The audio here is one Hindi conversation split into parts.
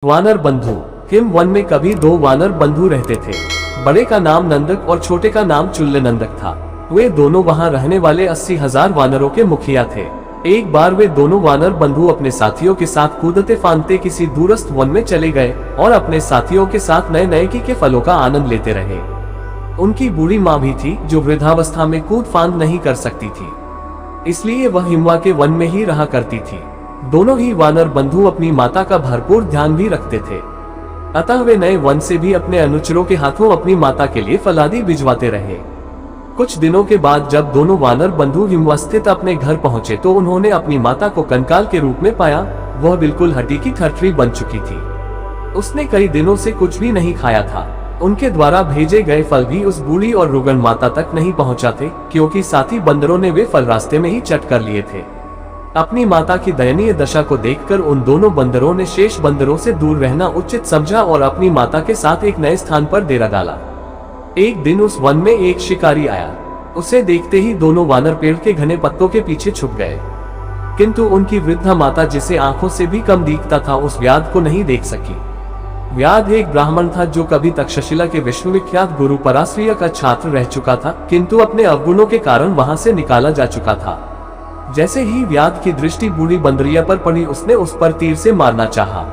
वानर बंधु। हिम वन में कभी दो वानर बंधु रहते थे। बड़े का नाम नंदक और छोटे का नाम चुल्ल नंदक था। वे दोनों वहां रहने वाले 80,000 वानरों के मुखिया थे। एक बार वे दोनों वानर बंधु अपने साथियों के साथ कूदते फांदते किसी दूरस्थ वन में चले गए और अपने साथियों के साथ नए नए के फलों का आनंद लेते रहे। उनकी बूढ़ी माँ भी थी जो वृद्धावस्था में कूद फांद नहीं कर सकती थी, इसलिए वह हिमवा के वन में ही रहा करती थी। दोनों ही वानर बंधु अपनी माता का भरपूर ध्यान भी रखते थे, अतः वे नए वन से भी अपने अनुचरों के हाथों अपनी माता के लिए फलादी भिजवाते रहे। कुछ दिनों के बाद जब दोनों वानर बंधु हिमवा स्थित अपने घर पहुंचे तो उन्होंने अपनी माता को कंकाल के रूप में पाया। वह बिल्कुल हड्डी की ठठरी बन चुकी थी। उसने कई दिनों से कुछ भी नहीं खाया था। उनके द्वारा भेजे गए फल भी उस बूढ़ी और रुगन माता तक नहीं पहुंचा थे, क्योंकि साथी बंदरों ने वे फल रास्ते में ही चट कर लिए थे। अपनी माता की दयनीय दशा को देखकर उन दोनों बंदरों ने शेष बंदरों से दूर रहना उचित समझा और अपनी माता के साथ एक नए स्थान पर डेरा डाला। एक दिन उस वन में एक शिकारी आया। उसे देखते ही दोनों वानर पेड़ के घने पत्तों के पीछे छुप गए, किंतु उनकी वृद्धा माता, जिसे आंखों से भी कम दिखता था, उस व्याध को नहीं देख सकी। व्याध एक ब्राह्मण था जो कभी तक्षशिला के विश्वविख्यात गुरु पराश्रय का छात्र रह चुका था, किंतु अपने अवगुणों के कारण वहां से निकाला जा चुका था। जैसे ही व्याध की दृष्टि बूढ़ी बंदरिया पर पड़ी, उसने उस पर तीर से मारना चाहा।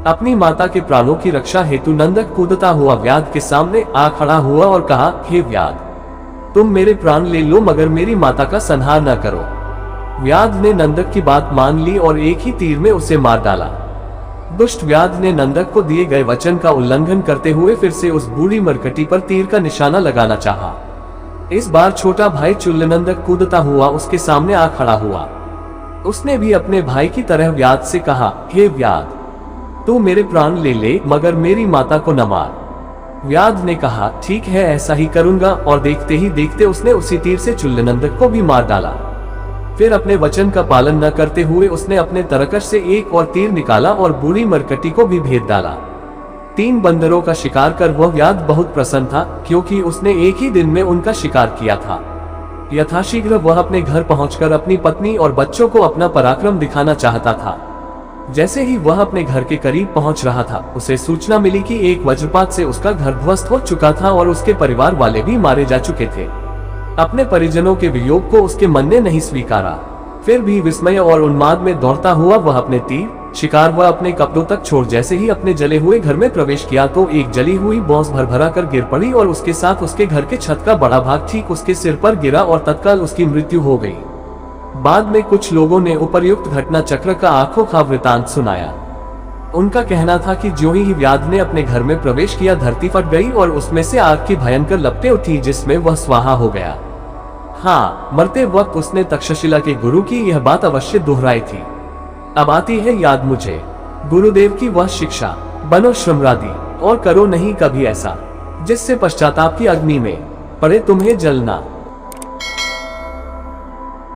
अपनी माता के प्राणों की रक्षा हेतु नंदक कूदता हुआ व्याध के सामने आ खड़ा हुआ और कहा, हे व्याध, तुम मेरे प्राण ले लो मगर मेरी माता का संहार न करो। व्याध ने नंदक की बात मान ली और एक ही तीर में उसे मार डाला। दुष्ट व्याध ने नंदक को दिए गए वचन का उल्लंघन करते हुए फिर से उस बूढ़ी मरकटी पर तीर का निशाना लगाना चाहा। इस बार छोटा भाई चुल्ल नंदक कूदता हुआ उसके सामने आ खड़ा हुआ। उसने भी अपने भाई की तरह व्याध से कहा, हे व्याध, तू मेरे प्राण ले ले मगर मेरी माता को न मार। व्याध ने कहा, ठीक है, ऐसा ही करूंगा, और देखते ही देखते उसने उसी तीर से चुल्ल नंदक को भी मार डाला। फिर अपने वचन का पालन न करते हुए उसने अपने तरकश से एक और तीर निकाला और बूढ़ी मरकटी को भी भेद डाला। 3 बंदरों का शिकार कर वह व्याध बहुत प्रसन्न था, क्योंकि उसने एक ही दिन में उनका शिकार किया था। यथाशीघ्र वह अपने घर पहुंचकर अपनी पत्नी और बच्चों को अपना पराक्रम दिखाना चाहता था। जैसे ही वह अपने घर के करीब पहुंच रहा था, उसे सूचना मिली कि एक वज्रपात से उसका घर ध्वस्त हो चुका था और उसके परिवार वाले भी मारे जा चुके थे। अपने परिजनों के वियोग को उसके मन ने नहीं स्वीकारा। फिर भी विस्मय और उन्माद में दौड़ता हुआ वह अपने तीर, शिकार व अपने कपड़ों तक छोड़ जैसे ही अपने जले हुए घर में प्रवेश किया तो एक जली हुई बॉस भरभरा कर गिर पड़ी और उसके साथ उसके घर के छत का बड़ा भाग ठीक उसके सिर पर गिरा और तत्काल उसकी मृत्यु हो गई। बाद में कुछ लोगों ने उपर्युक्त घटना चक्र का आंखों खा वृतांत सुनाया। उनका कहना था कि ज्यों ही व्याध ने अपने घर में प्रवेश किया, धरती फट गई और उसमें से आग की भयंकर लपटें उठी, जिसमें वह स्वाहा हो गया। हाँ, मरते वक्त उसने तक्षशिला के गुरु की यह बात अवश्य दोहराई थी। अब आती है याद मुझे गुरुदेव की वह शिक्षा, बनो श्रमरादी और करो नहीं कभी ऐसा, जिससे पश्चाताप की अग्नि में पड़े तुम्हें जलना।